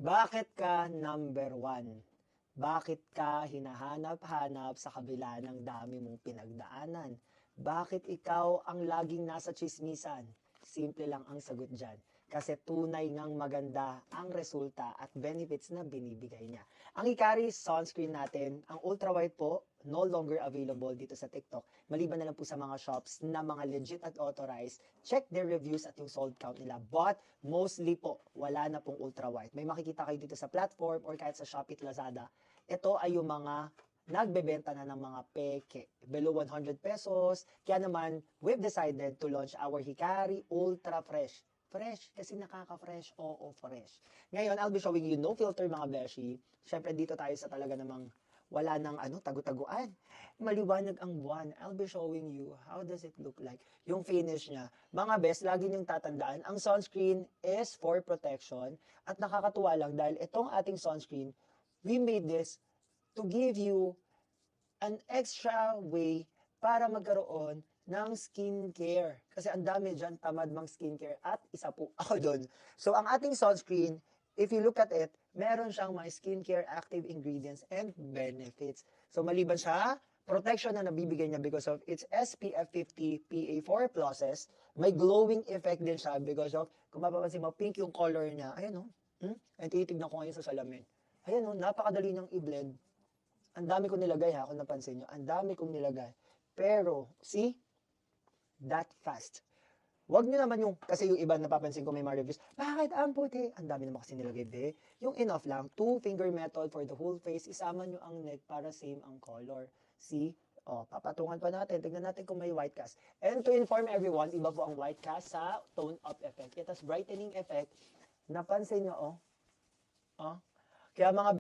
Bakit ka number one? Bakit ka hinahanap-hanap sa kabila ng dami mong pinagdaanan? Bakit ikaw ang laging nasa tsismisan? Simple lang ang sagot dyan. Kasi tunay ngang maganda ang resulta at benefits na binibigay niya. Ang Hikari sunscreen natin, ang ultra white po, no longer available dito sa TikTok. Maliban na lang po sa mga shops na mga legit at authorized, check their reviews at yung sold count nila. But mostly po, wala na pong ultra white. May makikita kayo dito sa platform or kahit sa Shopee at Lazada. Ito ay yung mga nagbebenta na ng mga peke. Below 100 pesos. Kaya naman, we've decided to launch our Hikari Ultra Fresh. Fresh, kasi nakaka-fresh, oo, fresh. Ngayon, I'll be showing you no filter mga beshi. Siyempre, dito tayo sa talaga namang wala nang tagu-taguan. Maliwanag ang buwan. I'll be showing you how does it look like. Yung finish niya. Mga best, lagi niyong tatandaan, ang sunscreen is for protection. At nakakatuwa lang dahil itong ating sunscreen, we made this to give you an extra way para magkaroon ng skincare. Kasi ang dami dyan tamad mang skincare at isa po ako doon. So ang ating sunscreen, if you look at it, meron siyang mga skincare active ingredients and benefits. So maliban sa protection na nabibigay niya because of its SPF 50 PA4 pluses, may glowing effect din siya because of, kung mapapansin mo, pink yung color niya. Ayan o. Ay, titignan ko ngayon sa salamin. Ayan o, napakadali niyang i-blend. Ang dami kong nilagay ha, kung napansin nyo. Ang dami kong nilagay. Pero, see? That fast. Wag nyo naman yung, kasi yung iba napapansin ko may mga reviews, bakit ang puti? Ang dami naman kasi nilagay, be. Yung enough lang, 2-finger method for the whole face, isama nyo ang neck para same ang color. See? O, papatungan pa natin. Tignan natin kung may white cast. And to inform everyone, iba po ang white cast sa tone up effect. Ito, brightening effect. Napansin nyo, oh. Kaya mga